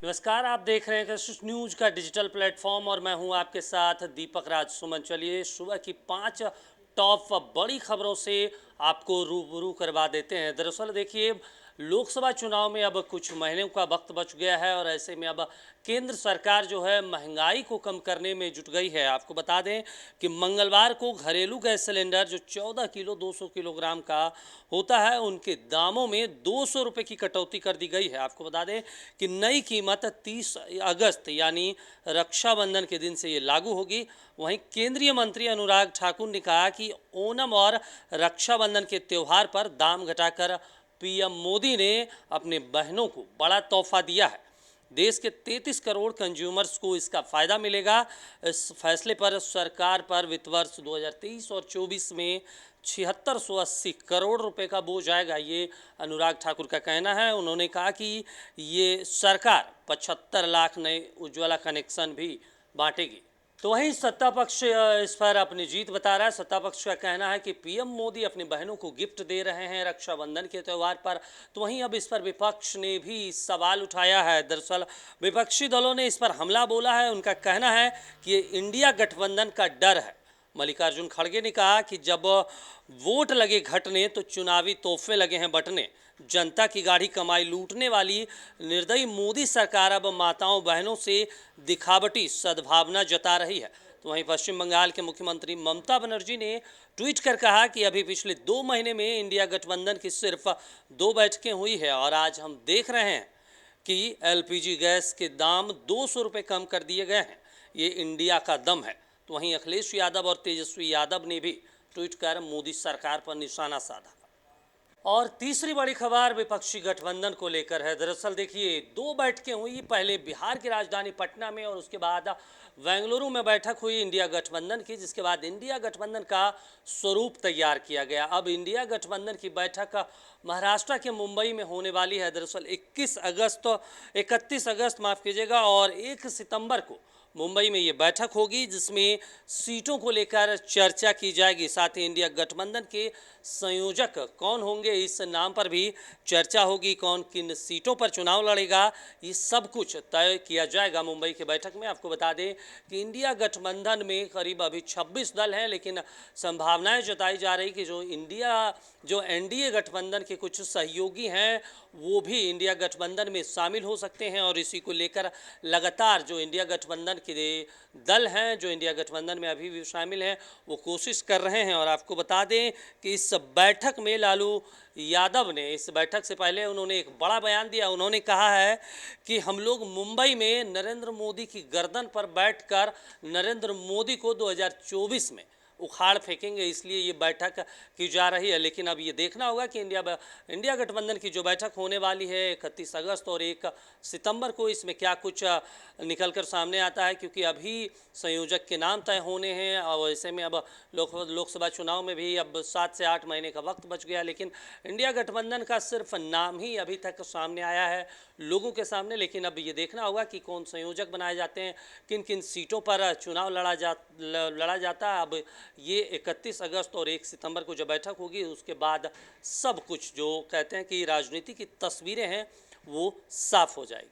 नमस्कार, आप देख रहे हैं कशिश न्यूज़ का डिजिटल प्लेटफॉर्म और मैं हूं आपके साथ दीपक राज सुमन। चलिए सुबह की 5 टॉप बड़ी खबरों से आपको रूबरू करवा देते हैं। दरअसल देखिए, लोकसभा चुनाव में अब कुछ महीनों का वक्त बच गया है और ऐसे में अब केंद्र सरकार जो है महंगाई को कम करने में जुट गई है। आपको बता दें कि मंगलवार को घरेलू गैस सिलेंडर जो 14 किलो 200 किलोग्राम का होता है, उनके दामों में 200 रुपये की कटौती कर दी गई है। आपको बता दें कि नई कीमत 30 अगस्त यानी रक्षाबंधन के दिन से ये लागू होगी। वहीं केंद्रीय मंत्री अनुराग ठाकुर ने कहा कि ओणम और रक्षाबंधन के त्यौहार पर दाम घटाकर पीएम मोदी ने अपने बहनों को बड़ा तोहफा दिया है। देश के 33 करोड़ कंज्यूमर्स को इसका फ़ायदा मिलेगा। इस फैसले पर सरकार पर वित्त वर्ष 2023 और 24 में 7680 करोड़ रुपए का बोझ आएगा, ये अनुराग ठाकुर का कहना है। उन्होंने कहा कि ये सरकार 75 लाख नए उज्ज्वला कनेक्शन भी बांटेगी। तो वहीं सत्ता पक्ष इस पर अपनी जीत बता रहा है। सत्ता पक्ष का कहना है कि पीएम मोदी अपनी बहनों को गिफ्ट दे रहे हैं रक्षाबंधन के त्यौहार पर। तो वहीं अब इस पर विपक्ष ने भी सवाल उठाया है। दरअसल विपक्षी दलों ने इस पर हमला बोला है। उनका कहना है कि ये इंडिया गठबंधन का डर है। मल्लिकार्जुन खड़गे ने कहा कि जब वोट लगे घटने तो चुनावी तोहफे लगे हैं बंटने। जनता की गाढ़ी कमाई लूटने वाली निर्दयी मोदी सरकार अब माताओं बहनों से दिखावटी सद्भावना जता रही है। तो वहीं पश्चिम बंगाल के मुख्यमंत्री ममता बनर्जी ने ट्वीट कर कहा कि अभी पिछले 2 महीने में इंडिया गठबंधन की सिर्फ 2 बैठकें हुई है और आज हम देख रहे हैं कि एलपीजी गैस के दाम 200 रुपये कम कर दिए गए हैं। ये इंडिया का दम है। तो वहीं अखिलेश यादव और तेजस्वी यादव ने भी ट्वीट कर मोदी सरकार पर निशाना साधा। और तीसरी बड़ी खबर विपक्षी गठबंधन को लेकर है। दरअसल देखिए, 2 बैठकें हुई, पहले बिहार की राजधानी पटना में और उसके बाद बेंगलुरु में बैठक हुई इंडिया गठबंधन की, जिसके बाद इंडिया गठबंधन का स्वरूप तैयार किया गया। अब इंडिया गठबंधन की बैठक महाराष्ट्र के मुंबई में होने वाली है। दरअसल 31 अगस्त माफ़ कीजिएगा और 1 सितंबर को मुंबई में ये बैठक होगी, जिसमें सीटों को लेकर चर्चा की जाएगी। साथ ही इंडिया गठबंधन के संयोजक कौन होंगे, इस नाम पर भी चर्चा होगी। कौन किन सीटों पर चुनाव लड़ेगा, ये सब कुछ तय किया जाएगा मुंबई की बैठक में। आपको बता दें कि इंडिया गठबंधन में करीब अभी 26 दल हैं, लेकिन संभावनाएं जताई जा रही कि जो एनडीए गठबंधन के कुछ सहयोगी हैं वो भी इंडिया गठबंधन में शामिल हो सकते हैं। और इसी को लेकर लगातार जो इंडिया गठबंधन के दल हैं, जो इंडिया गठबंधन में अभी भी शामिल हैं, वो कोशिश कर रहे हैं। और आपको बता दें कि इस बैठक में लालू यादव ने, इस बैठक से पहले उन्होंने एक बड़ा बयान दिया। उन्होंने कहा है कि हम लोग मुंबई में नरेंद्र मोदी की गर्दन पर बैठकर नरेंद्र मोदी को 2024 में उखाड़ फेंकेंगे, इसलिए ये बैठक की जा रही है। लेकिन अब ये देखना होगा कि इंडिया गठबंधन की जो बैठक होने वाली है 31 अगस्त और 1 सितंबर को, इसमें क्या कुछ निकल कर सामने आता है, क्योंकि अभी संयोजक के नाम तय होने हैं और ऐसे में अब लोकसभा चुनाव में भी अब 7 से 8 महीने का वक्त बच गया। लेकिन इंडिया गठबंधन का सिर्फ नाम ही अभी तक सामने आया है लोगों के सामने। लेकिन अब ये देखना होगा कि कौन संयोजक बनाए जाते हैं, किन किन सीटों पर चुनाव लड़ा जाता है। अब ये 31 अगस्त और 1 सितंबर को जब बैठक होगी, उसके बाद सब कुछ जो कहते हैं कि राजनीति की तस्वीरें हैं वो साफ हो जाएगी।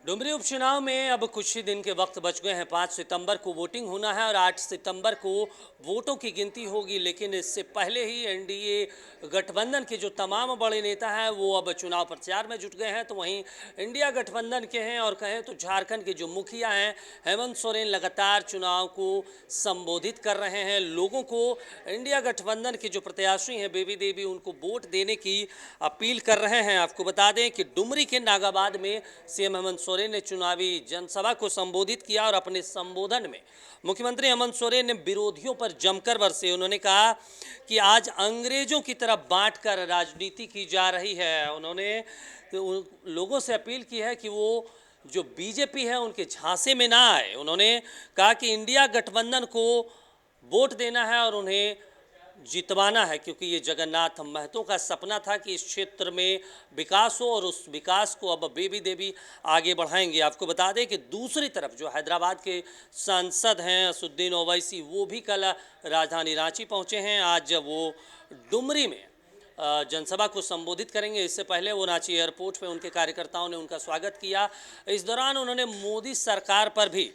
डुमरी उपचुनाव में अब कुछ ही दिन के वक्त बच गए हैं। 5 सितंबर को वोटिंग होना है और 8 सितंबर को वोटों की गिनती होगी। लेकिन इससे पहले ही एनडीए गठबंधन के जो तमाम बड़े नेता हैं वो अब चुनाव प्रचार में जुट गए हैं। तो वहीं इंडिया गठबंधन के हैं और कहें तो झारखंड के जो मुखिया हैं हेमंत सोरेन लगातार चुनाव को संबोधित कर रहे हैं। लोगों को इंडिया गठबंधन के जो प्रत्याशी हैं बेबी देवी, उनको वोट देने की अपील कर रहे हैं। आपको बता दें कि डुमरी के नागाबाद में सीएम हेमंत सोरेन ने चुनावी जनसभा को संबोधित किया और अपने संबोधन में मुख्यमंत्री हेमंत सोरेन ने विरोधियों पर जमकर बरसे। उन्होंने कहा कि आज अंग्रेजों की तरफ बांटकर राजनीति की जा रही है। उन्होंने लोगों से अपील की है कि वो जो बीजेपी है उनके झांसे में ना आए। उन्होंने कहा कि इंडिया गठबंधन को वोट देना है और उन्हें जितवाना है, क्योंकि ये जगन्नाथ महतो का सपना था कि इस क्षेत्र में विकास हो और उस विकास को अब बेबी देवी आगे बढ़ाएंगे। आपको बता दें कि दूसरी तरफ जो हैदराबाद के सांसद हैं असुद्दीन ओवैसी, वो भी कल राजधानी रांची पहुंचे हैं। आज वो डुमरी में जनसभा को संबोधित करेंगे। इससे पहले वो रांची एयरपोर्ट पे उनके कार्यकर्ताओं ने उनका स्वागत किया। इस दौरान उन्होंने मोदी सरकार पर भी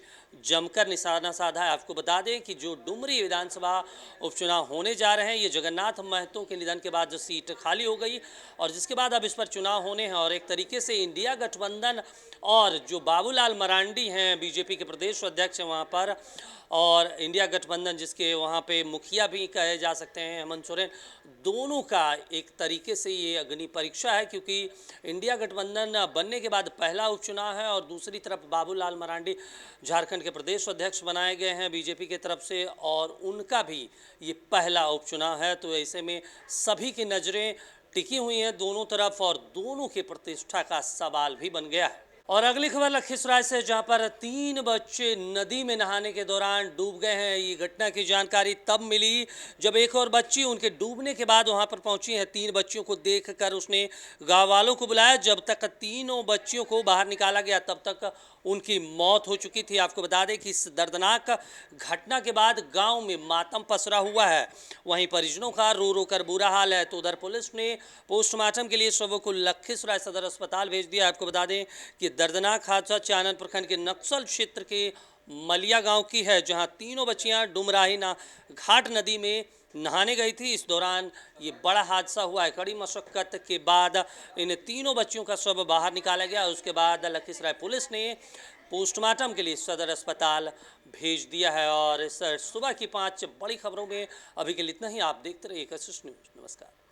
जमकर निशाना साधा है। आपको बता दें कि जो डुमरी विधानसभा उपचुनाव होने जा रहे हैं, ये जगन्नाथ महतो के निधन के बाद जो सीट खाली हो गई और जिसके बाद अब इस पर चुनाव होने हैं और एक तरीके से इंडिया गठबंधन और जो बाबूलाल मरांडी हैं बीजेपी के प्रदेश अध्यक्ष हैं वहाँ पर, और इंडिया गठबंधन जिसके वहाँ पे मुखिया भी कहे जा सकते हैं हेमंत सोरेन, दोनों का एक तरीके से ये अग्नि परीक्षा है, क्योंकि इंडिया गठबंधन बनने के बाद पहला उपचुनाव है और दूसरी तरफ बाबूलाल मरांडी झारखंड के प्रदेश अध्यक्ष बनाए गए हैं बीजेपी की तरफ से और उनका भी ये पहला उपचुनाव है। तो ऐसे में सभी की नज़रें टिकी हुई हैं दोनों तरफ और दोनों की प्रतिष्ठा का सवाल भी बन गया है। और अगली खबर लखीसराय से, जहां पर 3 बच्चे नदी में नहाने के दौरान डूब गए हैं। ये घटना की जानकारी तब मिली जब एक और बच्ची उनके डूबने के बाद वहां पर पहुंची है। 3 बच्चियों को देखकर उसने गांव वालों को बुलाया। जब तक तीनों बच्चियों को बाहर निकाला गया तब तक उनकी मौत हो चुकी थी। आपको बता दें कि इस दर्दनाक घटना के बाद गांव में मातम पसरा हुआ है। वहीं परिजनों का रो रो कर बुरा हाल है। तो उधर पुलिस ने पोस्टमार्टम के लिए शवों को लखीसराय सदर अस्पताल भेज दिया। आपको बता दें कि दर्दनाक हादसा चानन प्रखंड के नक्सल क्षेत्र के मलिया गांव की है, जहां तीनों बच्चियां डुमराही घाट नदी में नहाने गई थी। इस दौरान ये बड़ा हादसा हुआ है। कड़ी मशक्कत के बाद इन तीनों बच्चियों का शव बाहर निकाला गया। उसके बाद लखीसराय पुलिस ने पोस्टमार्टम के लिए सदर अस्पताल भेज दिया है। और इस सुबह की 5 बड़ी खबरों में अभी के लिए इतना ही। आप देखते रहिए एकशिश न्यूज़। नमस्कार।